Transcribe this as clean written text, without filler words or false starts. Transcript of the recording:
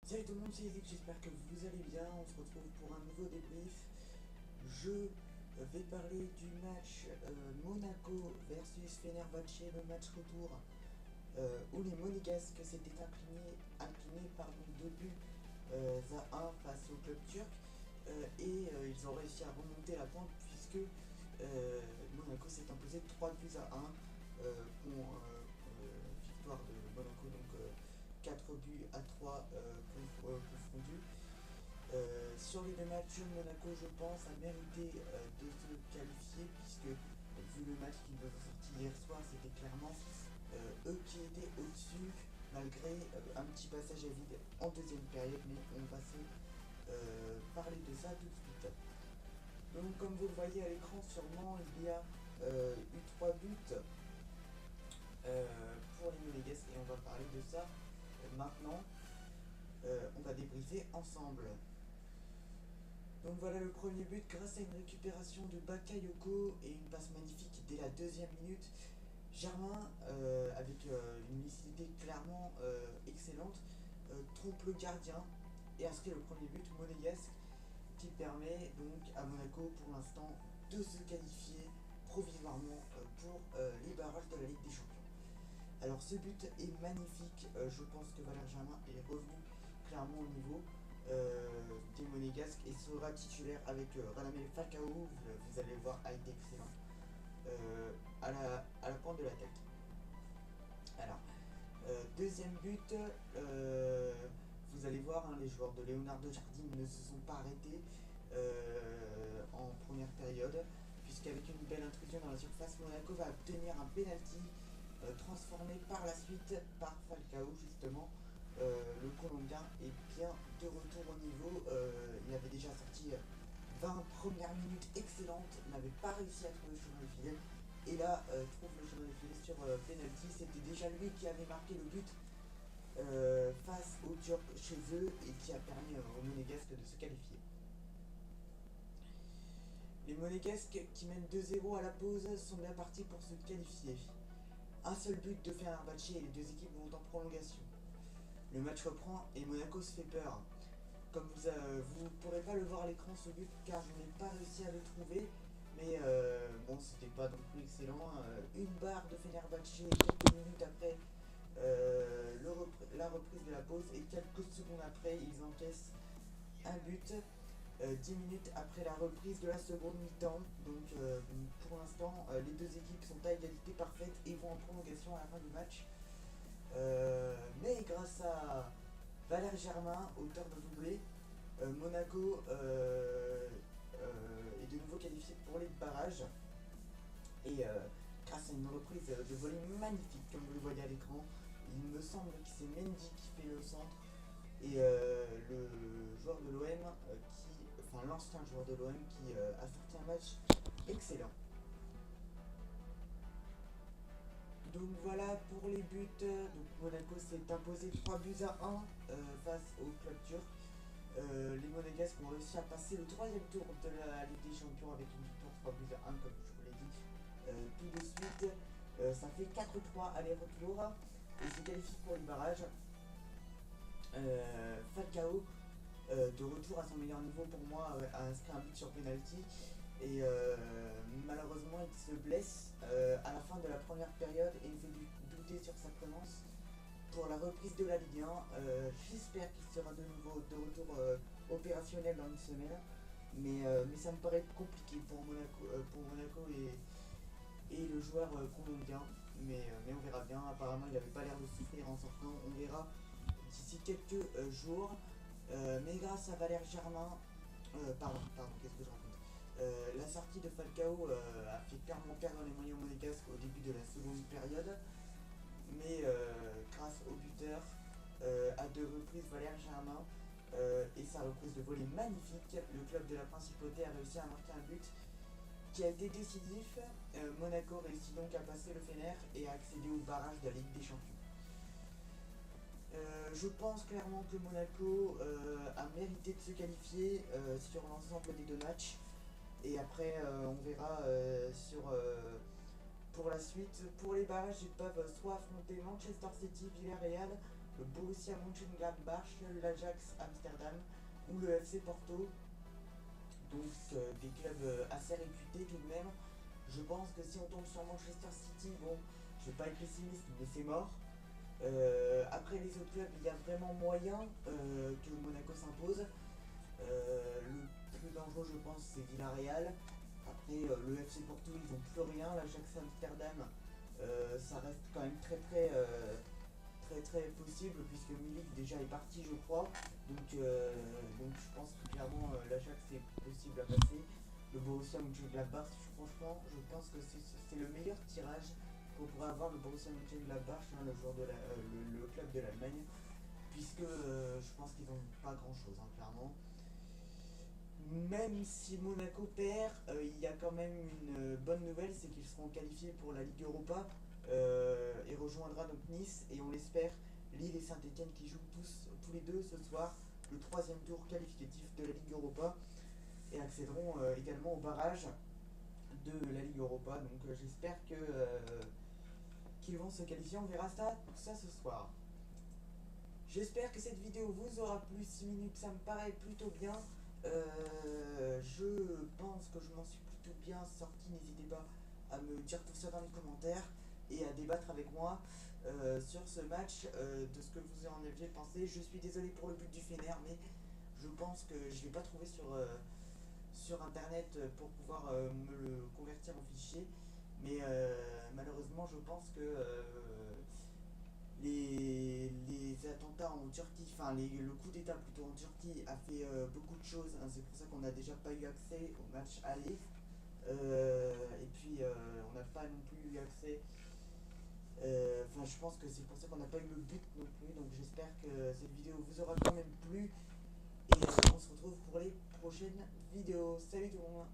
Salut tout le monde, c'est Eric, j'espère que vous allez bien. On se retrouve pour un nouveau débrief. Je vais parler du match Monaco versus Fenerbahçe, le match retour où les Monégasques s'étaient inclinés par 2 buts à 1 face au club turc. Ils ont réussi à remonter la pente puisque Monaco s'est imposé 3 buts à 1 pour victoire de Monaco, donc 4 buts à 3 confondus. Sur les 2 matchs, Monaco, je pense, a mérité de se qualifier puisque, vu le match qu'ils nous ont sorti hier soir, c'était clairement eux qui étaient au-dessus, malgré un petit passage à vide en deuxième période, mais on va se parler de ça tout de suite. Donc, comme vous le voyez à l'écran, sûrement, il y a eu 3 buts pour les Monégasques et on va parler de ça maintenant. On va débriefer ensemble. Donc voilà le premier but grâce à une récupération de Bakayoko et une passe magnifique dès la deuxième minute. Germain, avec une lucidité clairement excellente, trompe le gardien et inscrit le premier but monégasque qui permet donc à Monaco pour l'instant de se qualifier provisoirement pour les barrages de la Ligue des Champions. Alors ce but est magnifique, je pense que Valère Germain est revenu clairement au niveau des Monégasques et sera titulaire avec Radamel Falcao, vous allez le voir, a été excellent à la pointe de l'attaque. Alors, deuxième but, vous allez voir, hein, les joueurs de Leonardo Jardim ne se sont pas arrêtés en première période, puisqu'avec une belle intrusion dans la surface, Monaco va obtenir un penalty transformé par la suite par Falcao justement. Le Colombien est bien de retour au niveau. Il avait déjà sorti 20 premières minutes excellentes, n'avait pas réussi à trouver le chemin de filet. Et là, trouve le chemin de filet sur penalty. C'était déjà lui qui avait marqué le but face aux Turcs chez eux et qui a permis aux Monégasques de se qualifier. Les Monégasques qui mènent 2-0 à la pause sont bien partis pour se qualifier. Un seul but de Fenerbahçe et les deux équipes vont en prolongation. Le match reprend et Monaco se fait peur. Comme vous ne pourrez pas le voir à l'écran ce but car je n'ai pas réussi à le trouver, mais bon, c'était pas non plus excellent. Une barre de Fenerbahçe quelques minutes après la reprise de la pause et quelques secondes après, ils encaissent un but 10 minutes après la reprise de la seconde mi-temps. Donc pour l'instant, les deux équipes sont à égalité parfaite et vont en prolongation à la fin du match. Mais grâce à Valère Germain, auteur de doublé, Monaco est de nouveau qualifié pour les barrages. Et grâce à une reprise de volée magnifique, comme vous le voyez à l'écran, il me semble que c'est Mendy qui fait le centre. Et le joueur de l'OM, l'ancien joueur de l'OM qui a sorti un match excellent. Donc voilà pour les buts. Donc Monaco s'est imposé 3 buts à 1 face au club turc. Les Monégasques ont réussi à passer le troisième tour de la Ligue des Champions avec une victoire 3 buts à 1 comme je vous l'ai dit tout de suite. Ça fait 4-3 aller-retour et se qualifie pour les barrages. Falcao, de retour à son meilleur niveau pour moi, a inscrit un but sur penalty. Et malheureusement, il se blesse à la fin de la première période et il fait douter sur sa présence pour la reprise de la Ligue 1. J'espère qu'il sera de nouveau de retour opérationnel dans une semaine. Mais ça me paraît compliqué pour Monaco et le joueur colombien. Mais on verra bien. Apparemment, il n'avait pas l'air de souffrir en sortant. On verra d'ici quelques jours. Mais grâce à Valère Germain, qu'est-ce que je raconte, la sortie de Falcao a fait clairement perdre les moyens monégasques au début de la seconde période. Mais grâce au buteur, à 2 reprises Valère Germain et sa reprise de volée magnifique, le club de la Principauté a réussi à marquer un but qui a été décisif. Monaco réussit donc à passer le Fener et à accéder au barrage de la Ligue des Champions. Je pense clairement que Monaco a mérité de se qualifier sur l'ensemble des 2 matchs. Et après, on verra pour la suite. Pour les barrages, ils peuvent soit affronter Manchester City, Villarreal le Borussia Mönchengladbach, l'Ajax Amsterdam ou le FC Porto. Donc des clubs assez réputés tout de même. Je pense que si on tombe sur Manchester City, bon, je vais pas être pessimiste, mais c'est mort. Après les autres clubs, il y a vraiment moyen que Monaco s'impose. Le plus dangereux, je pense, c'est Villarreal. Après, le FC Porto, ils n'ont plus rien. L'Ajax Amsterdam, ça reste quand même très possible puisque Milik déjà est parti, je crois. Donc je pense que clairement l'Ajax c'est possible à passer. Le Borussia Mönchengladbach, franchement, je pense que c'est le meilleur tirage qu'on pourrait avoir, le Borussia Mönchengladbach, hein, le club de l'Allemagne, puisque je pense qu'ils n'ont pas grand chose, hein, clairement. Même si Monaco perd, il y a quand même une bonne nouvelle, c'est qu'ils seront qualifiés pour la Ligue Europa et rejoindra donc Nice et on l'espère Lille et Saint-Etienne qui jouent tous les deux ce soir le troisième tour qualificatif de la Ligue Europa et accéderont également au barrage de la Ligue Europa. Donc j'espère qu'ils vont se qualifier. On verra ça ce soir. J'espère que cette vidéo vous aura plu. 6 minutes, ça me paraît plutôt bien. Je pense que je m'en suis plutôt bien sorti. N'hésitez pas à me dire tout ça dans les commentaires et à débattre avec moi sur ce match, de ce que vous en aviez pensé. Je suis désolé pour le but du Fener, mais je pense que je ne l'ai pas trouvé sur internet pour pouvoir me le convertir en fichier. Mais malheureusement, je pense que les attentats en Turquie, enfin le coup d'état plutôt en Turquie a fait beaucoup de choses, hein. C'est pour ça qu'on n'a déjà pas eu accès au match aller. Et puis on n'a pas non plus eu accès. Enfin, je pense que c'est pour ça qu'on n'a pas eu le but non plus. Donc j'espère que cette vidéo vous aura quand même plu. Et on se retrouve pour les prochaines vidéos. Salut tout le monde!